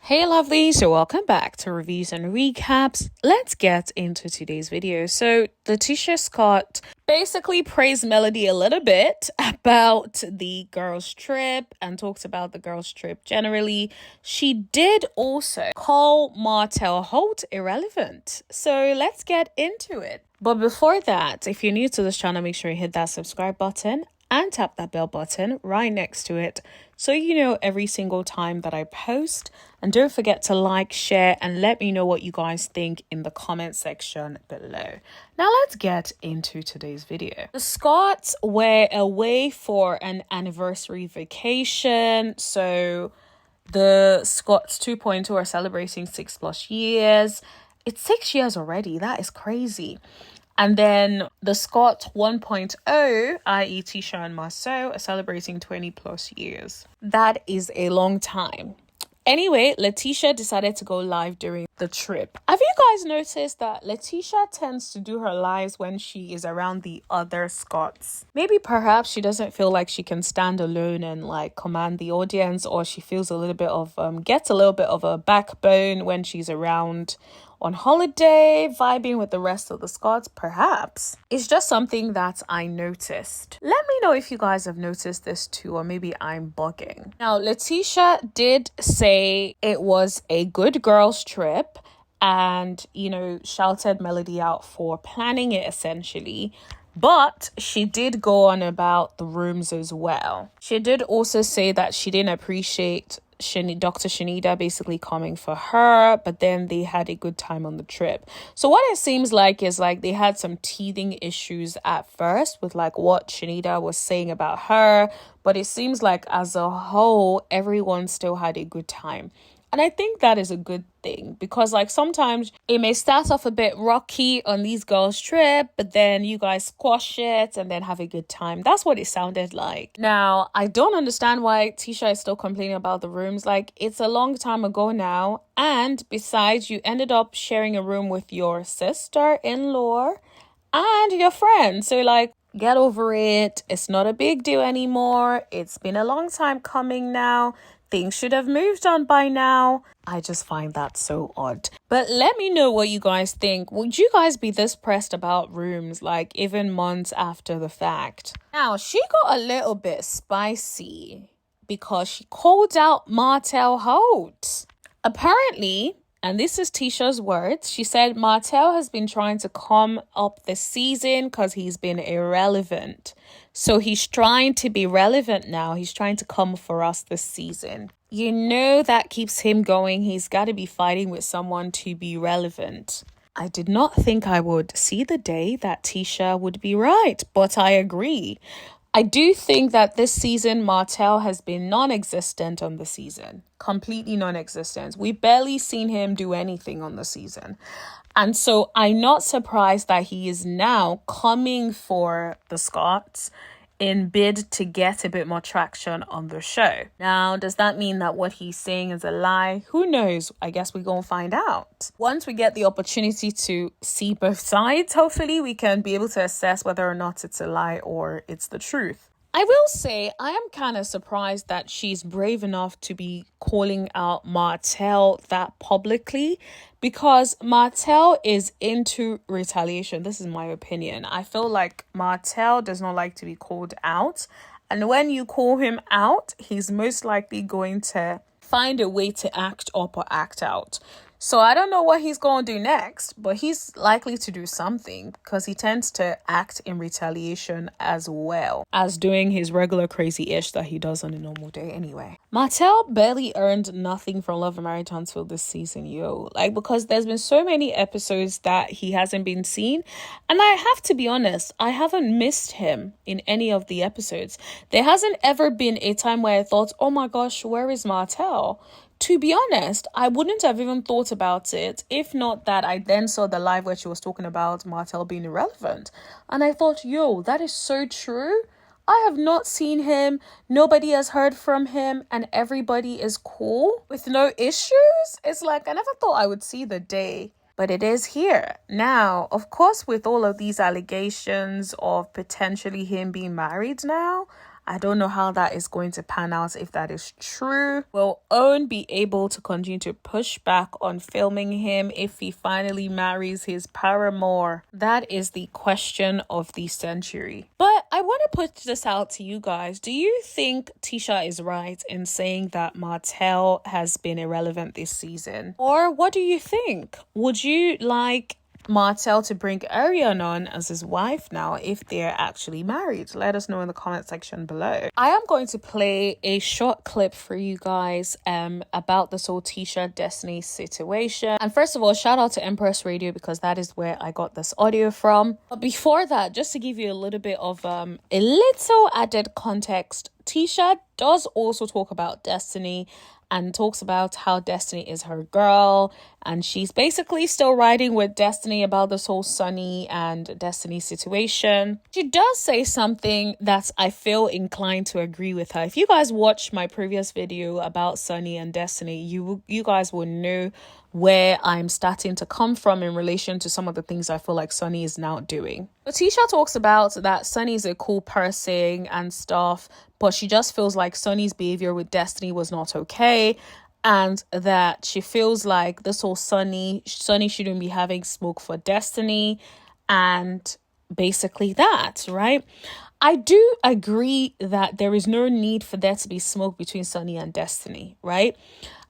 Hey lovelies, so welcome back to reviews and recaps. Let's get into today's video. So Tisha Scott basically praised Melody a little bit about the girls trip and talked about the girls trip generally. She did also call Martell Holt irrelevant. So let's get into it. But before that, if you're new to this channel, make sure you hit that subscribe button and tap that bell button right next to it so you know every single time that I post. And don't forget to like, share, and let me know what you guys think in the comment section below. Now let's get into today's video. The Scotts were away for an anniversary vacation. So the Scotts 2.2 are celebrating 6+ years. It's 6 years already. That is crazy. And then the Scott 1.0, i.e. Tisha and Marcel, are celebrating 20+ years. That is a long time. Anyway, Letitia decided to go live during the trip. Have you guys noticed that Letitia tends to do her lives when she is around the other Scotts? Maybe perhaps she doesn't feel like she can stand alone and like command the audience, or she feels a little bit of gets a little bit of a backbone when she's around on holiday, vibing with the rest of the Scots, perhaps. It's just something that I noticed. Let me know if you guys have noticed this too, or maybe I'm bugging. Now, Letitia did say it was a good girls trip and, shouted Melody out for planning it essentially. But she did go on about the rooms as well. She did also say that she didn't appreciate Dr. Shanida basically coming for her, but then they had a good time on the trip. So what it seems like is like they had some teething issues at first with like what Shanida was saying about her, but it seems like as a whole, everyone still had a good time. And I think that is a good thing because like sometimes it may start off a bit rocky on these girls' trip, but then you guys squash it and then have a good time. That's what it sounded like. Now, I don't understand why Tisha is still complaining about the rooms. Like, it's a long time ago now. And besides, you ended up sharing a room with your sister-in-law and your friend. So like, get over it. It's not a big deal anymore. It's been a long time coming now. Things should have moved on by now. I just find that so odd. But let me know what you guys think. Would you guys be this pressed about rooms, like even months after the fact? Now, she got a little bit spicy because she called out Martell Holt. Apparently, and this is Tisha's words, she said Martell has been trying to come up this season because he's been irrelevant. So he's trying to be relevant now. He's trying to come for us this season. You know that keeps him going. He's got to be fighting with someone to be relevant. I did not think I would see the day that Tisha would be right, but I agree. I do think that this season, Martell has been non-existent on the season. Completely non-existent. We've barely seen him do anything on the season. And so I'm not surprised that he is now coming for the Scots in bid to get a bit more traction on the show. Now, does that mean that what he's saying is a lie? Who knows? I guess we're going to find out. Once we get the opportunity to see both sides, hopefully we can be able to assess whether or not it's a lie or it's the truth. I will say I am kind of surprised that she's brave enough to be calling out Martell that publicly, because Martell is into retaliation. This is my opinion. I feel like Martell does not like to be called out. And when you call him out, he's most likely going to find a way to act up or act out. So I don't know what he's going to do next, but he's likely to do something because he tends to act in retaliation as well as doing his regular crazy-ish that he does on a normal day anyway. Martell barely earned nothing from Love and Marriage Huntsville this season, because there's been so many episodes that he hasn't been seen. And I have to be honest, I haven't missed him in any of the episodes. There hasn't ever been a time where I thought, oh my gosh, where is Martell? To be honest, I wouldn't have even thought about it if not that I then saw the live where she was talking about Martell being irrelevant. And I thought, that is so true. I have not seen him. Nobody has heard from him and everybody is cool with no issues. It's like I never thought I would see the day. But it is here. Now, of course, with all of these allegations of potentially him being married now, I don't know how that is going to pan out, if that is true. Will Owen be able to continue to push back on filming him if he finally marries his paramour? That is the question of the century. But I want to put this out to you guys. Do you think Tisha is right in saying that Martell has been irrelevant this season? Or what do you think? Would you like Martell to bring Ariane on as his wife now if they're actually married? Let us know in the comment section below. I am going to play a short clip for you guys about this whole Tisha Destiny situation. And first of all, shout out to Empress Radio, because that is where I got this audio from. But before that, just to give you a little bit of a little added context, Tisha does also talk about Destiny and talks about how Destiny is her girl, and she's basically still riding with Destiny about this whole Sunny and Destiny situation. She does say something that I feel inclined to agree with her. If you guys watch my previous video about Sunny and Destiny, you guys will know where I'm starting to come from in relation to some of the things I feel like Sunny is now doing. But Tisha talks about that Sunny is a cool person and stuff, but she just feels like Sunny's behavior with Destiny was not okay, and that she feels like this whole Sunny shouldn't be having smoke for Destiny, and basically that, right? I do agree that there is no need for there to be smoke between Sunny and Destiny, right?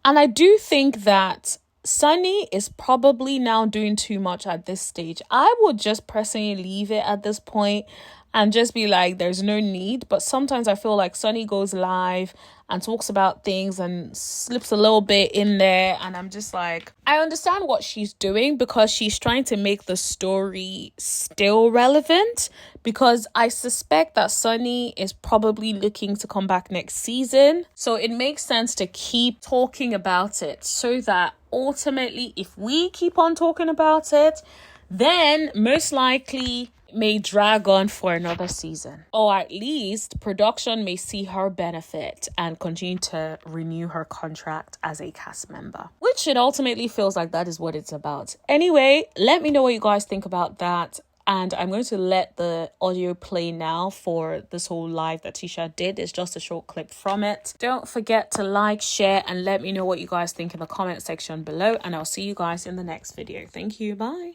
And I do think that Sunny is probably now doing too much at this stage. I would just personally leave it at this point and just be like, there's no need. But sometimes I feel like Sunny goes live and talks about things and slips a little bit in there, and I'm just like, I understand what she's doing because she's trying to make the story still relevant, because I suspect that Sunny is probably looking to come back next season. So it makes sense to keep talking about it, so that ultimately, if we keep on talking about it, then most likely may drag on for another season, or at least production may see her benefit and continue to renew her contract as a cast member, which it ultimately feels like that is what it's about. Anyway, let me know what you guys think about that. And I'm going to let the audio play now for this whole live that Tisha did. It's just a short clip from it. Don't forget to like, share, and let me know what you guys think in the comment section below. And I'll see you guys in the next video. Thank you. Bye.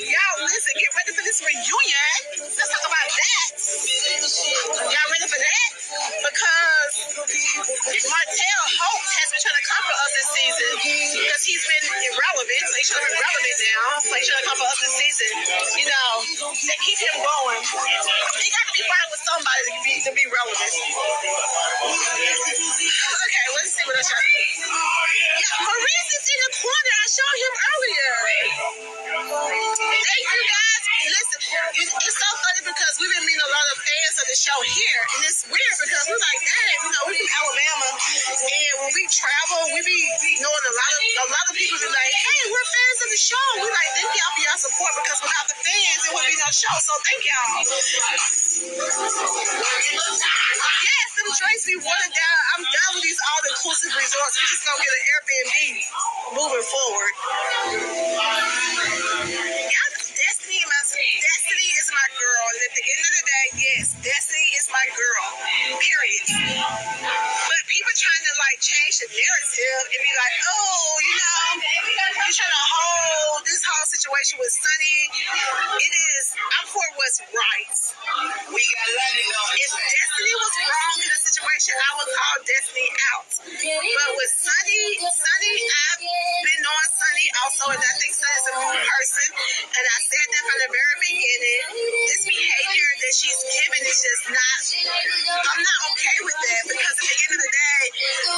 Y'all, listen, get ready for this reunion. Let's talk about that. Y'all ready for that? Because Martell Holt has been trying to come for us this season because he's been irrelevant. So he's trying to be relevant now. So he's trying to come for us this season. You know, they keep him going. He got to be fighting with somebody to be relevant. Okay, let's see what else. Yeah, Maurice is in the corner. I showed him earlier. Thank you guys. Listen, it's so funny because we've been meeting a lot of fans of the show here, and it's weird because we're like, dang, you know, we're from Alabama, and when we travel, we be knowing a lot of people be like, hey, we're fans of the show. We like, thank y'all for your support, because without the fans, there wouldn't be no show. So thank y'all. Yes, them drinks be watered down. I'm done with these all-inclusive resorts. We just gonna get an Airbnb moving forward. Destiny is my girl. And at the end of the day, yes, Destiny is my girl. Period. But people trying to like change the narrative and be like, oh, you know, you're trying to hold this whole situation with Sunny. It is, I'm for what's right. We got if Destiny was wrong in the situation, I would call Destiny out. But with Sunny, I've been on Sunny also, and I think Sunny's a good person. And I said that from the very beginning. This behavior that she's giving is just not, I'm not okay with that, because at the end of the day,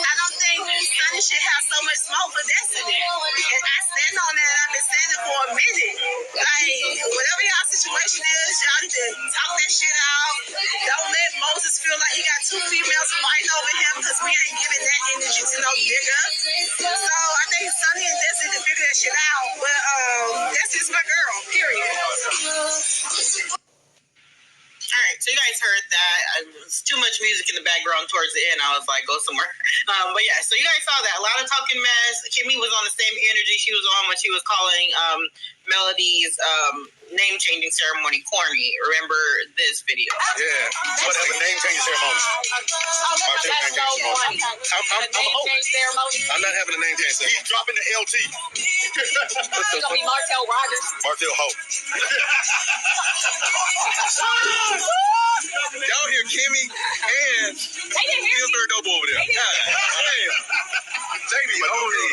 I don't think Sunny should have so much smoke for Destiny. And I stand on that. I've been standing for a minute. Like, whatever y'all situation is, y'all need to talk that shit out. Don't let Moses feel like he got two females fighting over him, because we ain't giving that energy to no nigga. So I think Sunny and Destiny to figure that shit out. But Destiny's my girl, period. Alright, so you guys heard that. It was too much music in the background towards the end. I was like, go somewhere. But yeah, so you guys saw that. A lot of talking mess. Kimmy was on the same energy she was on when she was calling Melody's name-changing ceremony corny. Remember this video? Yeah. Whatever, name-changing ceremony. Martell name-changing ceremony. I'm not having a name-changing ceremony. He's dropping the LT. It's going to be Martell Rogers. Martell Holt. Y'all hear Kimmy and Pillsbury Dope over there. God damn. Jamie, only.